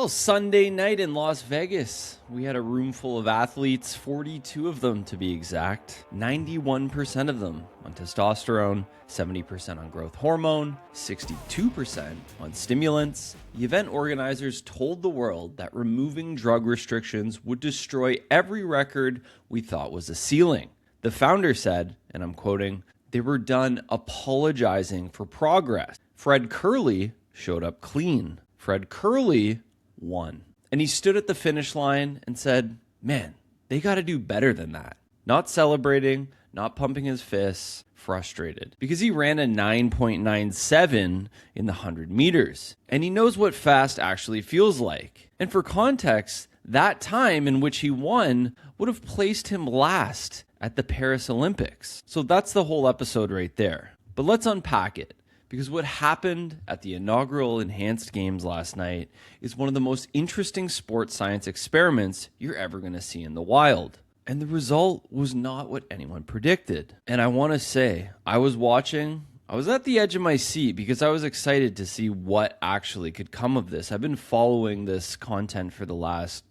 Well, Sunday night in Las Vegas, we had a room full of athletes, 42 of them to be exact, 91% of them on testosterone, 70% on growth hormone, 62% on stimulants. The event organizers told the world that removing drug restrictions would destroy every record we thought was a ceiling. The founder said, and I'm quoting, "They were done apologizing for progress." Fred Kerley showed up clean. Fred Kerley won. And he stood at the finish line and said, man, they got to do better than that. Not celebrating, not pumping his fists, frustrated. Because he ran a 9.97 in the 100 meters. And he knows what fast actually feels like. And for context, that time in which he won would have placed him last at the Paris Olympics. So that's the whole episode right there. But let's unpack it. Because what happened at the inaugural Enhanced Games last night is one of the most interesting sports science experiments you're ever going to see in the wild. And the result was not what anyone predicted. And I want to say, I was at the edge of my seat because I was excited to see what actually could come of this. I've been following this content for the last,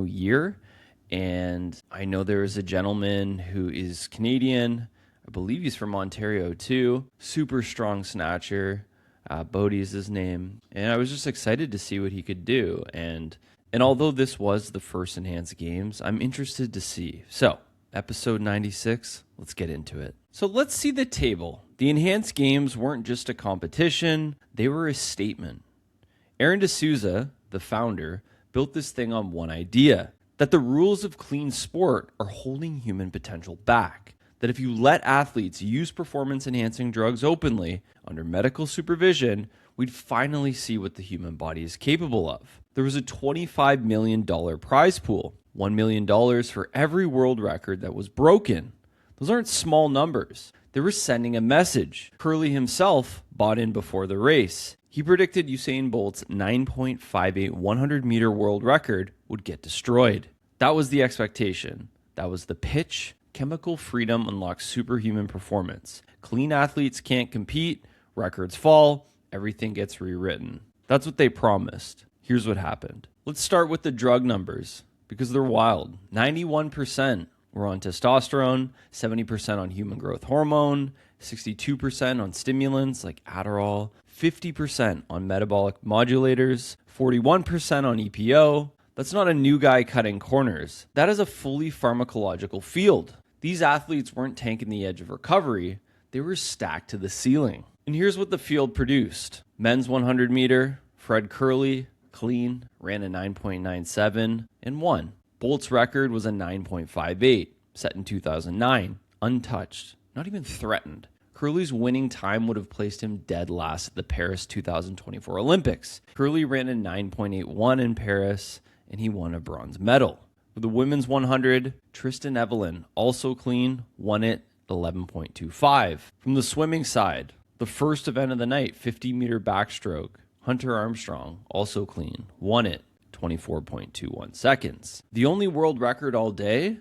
year. And I know there is a gentleman who is Canadian. I believe he's from Ontario too. Super strong snatcher. Bodie is his name. And I was just excited to see what he could do. And although this was the first Enhanced Games, I'm interested to see. So, episode 96, let's get into it. So let's see the table. The Enhanced Games weren't just a competition, they were a statement. Aaron D'Souza, the founder, built this thing on one idea, that the rules of clean sport are holding human potential back. That if you let athletes use performance-enhancing drugs openly, under medical supervision, we'd finally see what the human body is capable of. There was a $25 million prize pool, $1 million for every world record that was broken. Those aren't small numbers. They were sending a message. Kerley himself bought in before the race. He predicted Usain Bolt's 9.58 100-meter world record would get destroyed. That was the expectation. That was the pitch. Chemical freedom unlocks superhuman performance. Clean athletes can't compete, records fall, everything gets rewritten. That's what they promised. Here's what happened. Let's start with the drug numbers, because they're wild. 91% were on testosterone, 70% on human growth hormone, 62% on stimulants like Adderall, 50% on metabolic modulators, 41% on EPO. That's not a new guy cutting corners. That is a fully pharmacological field. These athletes weren't tanking the edge of recovery, they were stacked to the ceiling. And here's what the field produced. Men's 100 meter, Fred Kerley, clean, ran a 9.97 and won. Bolt's record was a 9.58, set in 2009, untouched, not even threatened. Kerley's winning time would have placed him dead last at the Paris 2024 Olympics. Kerley ran a 9.81 in Paris, and he won a bronze medal. For the women's 100, Tristan Evelyn, also clean, won it 11.25. From the swimming side, the first event of the night, 50-meter backstroke, Hunter Armstrong, also clean, won it 24.21 seconds. The only world record all day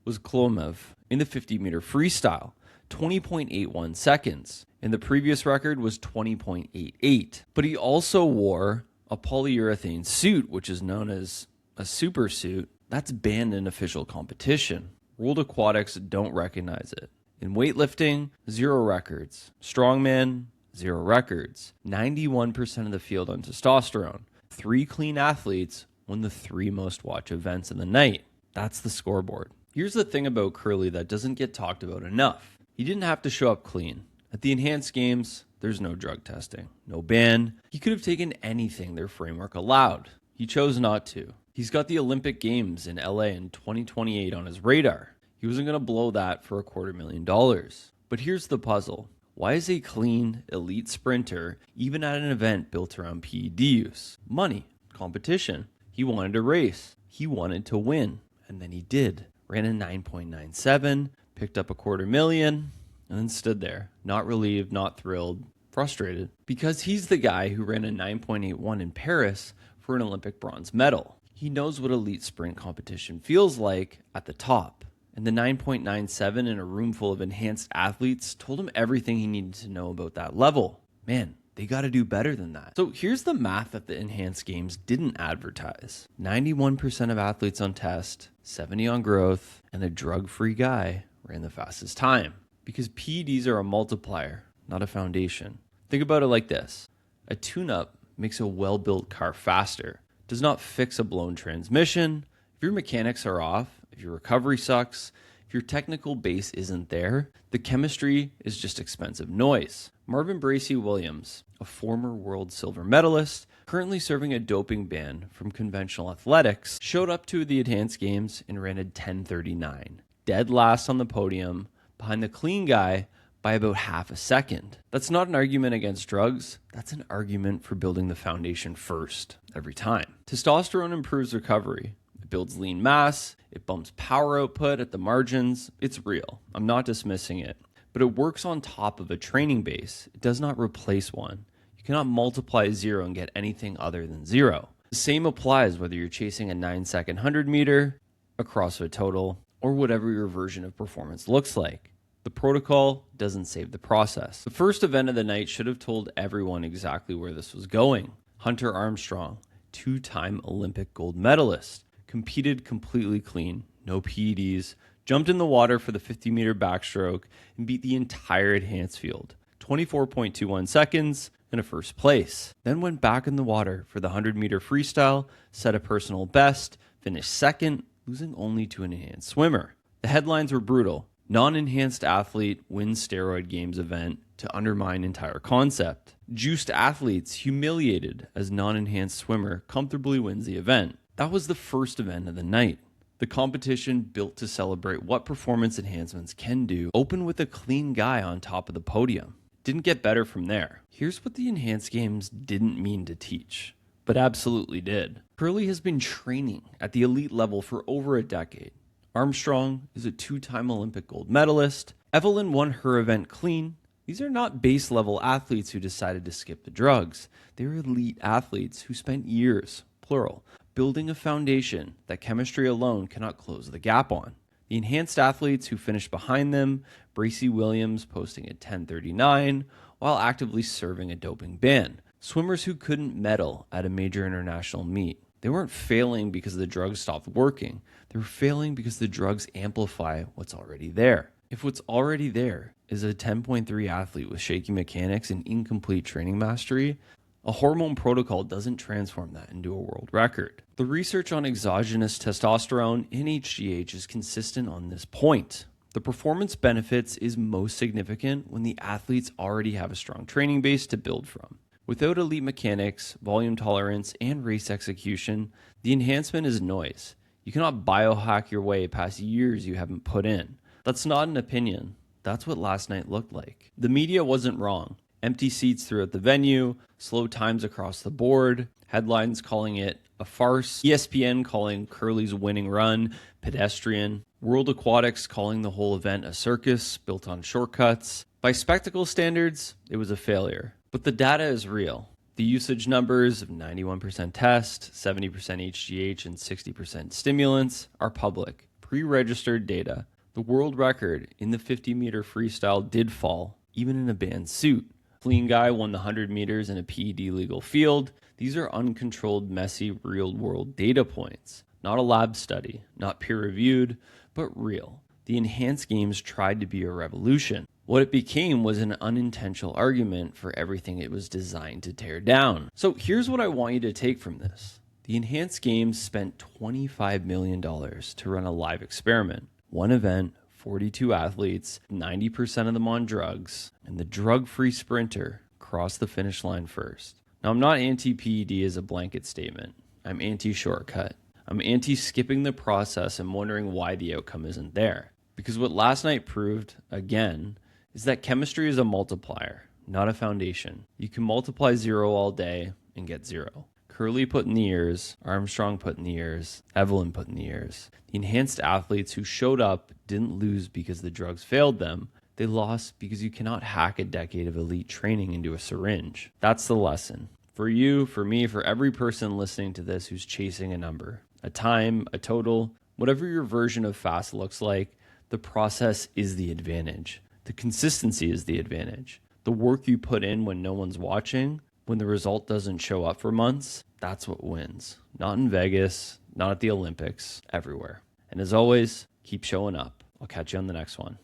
was Klomev in the 50-meter freestyle, 20.81 seconds. And the previous record was 20.88. But he also wore a polyurethane suit, which is known as a super suit. That's banned in official competition. World Aquatics don't recognize it. In weightlifting, 0 records. Strongman, 0 records. 91% of the field on testosterone. 3 clean athletes won the 3 most watched events of the night. That's the scoreboard. Here's the thing about Kerley that doesn't get talked about enough. He didn't have to show up clean. At the Enhanced Games, there's no drug testing, no ban. He could have taken anything their framework allowed. He chose not to. He's got the Olympic Games in LA in 2028 on his radar. He wasn't going to blow that for $250,000. But here's the puzzle. Why is a clean, elite sprinter even at an event built around PED use? Money, competition. He wanted to race. He wanted to win. And then he did. Ran a 9.97, picked up $250,000, and then stood there. Not relieved, not thrilled, frustrated. Because he's the guy who ran a 9.81 in Paris for an Olympic bronze medal. He knows what elite sprint competition feels like at the top. And the 9.97 in a room full of enhanced athletes told him everything he needed to know about that level. Man, They got to do better than that. So here's the math that the Enhanced Games didn't advertise. 91% of athletes on test, 70 on growth, and a drug-free guy ran the fastest time. Because PEDs are a multiplier, not a foundation. Think about it like this. A tune-up makes a well-built car faster. It does not fix a blown transmission. If your mechanics are off, if your recovery sucks, if your technical base isn't there, the chemistry is just expensive noise. Marvin Bracey Williams, a former world silver medalist, currently serving a doping ban from conventional athletics, showed up to the Enhanced Games and ran a 10:39, dead last on the podium, behind the clean guy by about half a second. That's not an argument against drugs. That's an argument for building the foundation first, every time. Testosterone improves recovery. It builds lean mass. It bumps power output at the margins. It's real. I'm not dismissing it. But it works on top of a training base. It does not replace one. You cannot multiply 0 and get anything other than 0. The same applies whether you're chasing a 9-second 100 meter, a CrossFit total, or whatever your version of performance looks like. The protocol doesn't save the process. The first event of the night should have told everyone exactly where this was going. Hunter Armstrong, 2-time Olympic gold medalist, competed completely clean, no PEDs, jumped in the water for the 50-meter backstroke, and beat the entire enhanced field, 24.21 seconds and a first place. Then went back in the water for the 100-meter freestyle, set a personal best, finished second, losing only to an enhanced swimmer. The headlines were brutal. Non-enhanced athlete wins steroid games event to undermine entire concept. Juiced athletes humiliated as non-enhanced swimmer comfortably wins the event. That was the first event of the night. The competition, built to celebrate what performance enhancements can do, opened with a clean guy on top of the podium. Didn't get better from there. Here's what the Enhanced Games didn't mean to teach, but absolutely did. Kerley has been training at the elite level for over a decade. Armstrong is a 2-time Olympic gold medalist. Evelyn won her event clean. These are not base level athletes who decided to skip the drugs. They're elite athletes who spent years, plural, building a foundation that chemistry alone cannot close the gap on. The enhanced athletes who finished behind them, Bracey Williams posting at 10:39 while actively serving a doping ban. Swimmers who couldn't medal at a major international meet. They weren't failing because the drugs stopped working. They were failing because the drugs amplify what's already there. If what's already there is a 10.3 athlete with shaky mechanics and incomplete training mastery, a hormone protocol doesn't transform that into a world record. The research on exogenous testosterone in HGH is consistent on this point. The performance benefits is most significant when the athletes already have a strong training base to build from. Without elite mechanics, volume tolerance, and race execution, the enhancement is noise. You cannot biohack your way past years you haven't put in. That's not an opinion. That's what last night looked like. The media wasn't wrong. Empty seats throughout the venue, slow times across the board, headlines calling it a farce, ESPN calling Kerley's winning run pedestrian, World Aquatics calling the whole event a circus built on shortcuts. By spectacle standards, it was a failure. But the data is real. The usage numbers of 91% test, 70% HGH, and 60% stimulants are public, pre-registered data. The world record in the 50-meter freestyle did fall, even in a banned suit. Clean guy won the 100 meters in a PED legal field. These are uncontrolled, messy, real-world data points. Not a lab study, not peer-reviewed, but real. The Enhanced Games tried to be a revolution. What it became was an unintentional argument for everything it was designed to tear down. So here's what I want you to take from this. The Enhanced Games spent $25 million to run a live experiment. One event, 42 athletes, 90% of them on drugs, and the drug-free sprinter crossed the finish line first. Now, I'm not anti-PED as a blanket statement. I'm anti-shortcut. I'm anti-skipping the process and wondering why the outcome isn't there. Because what last night proved, again, is that chemistry is a multiplier, not a foundation. You can multiply 0 all day and get 0. Kerley put in the years, Armstrong put in the years, Evelyn put in the years. The enhanced athletes who showed up didn't lose because the drugs failed them. They lost because you cannot hack a decade of elite training into a syringe. That's the lesson. For you, for me, for every person listening to this who's chasing a number, a time, a total, whatever your version of fast looks like, the process is the advantage. The consistency is the advantage. The work you put in when no one's watching, when the result doesn't show up for months, that's what wins. Not in Vegas, not at the Olympics, everywhere. And as always, keep showing up. I'll catch you on the next one.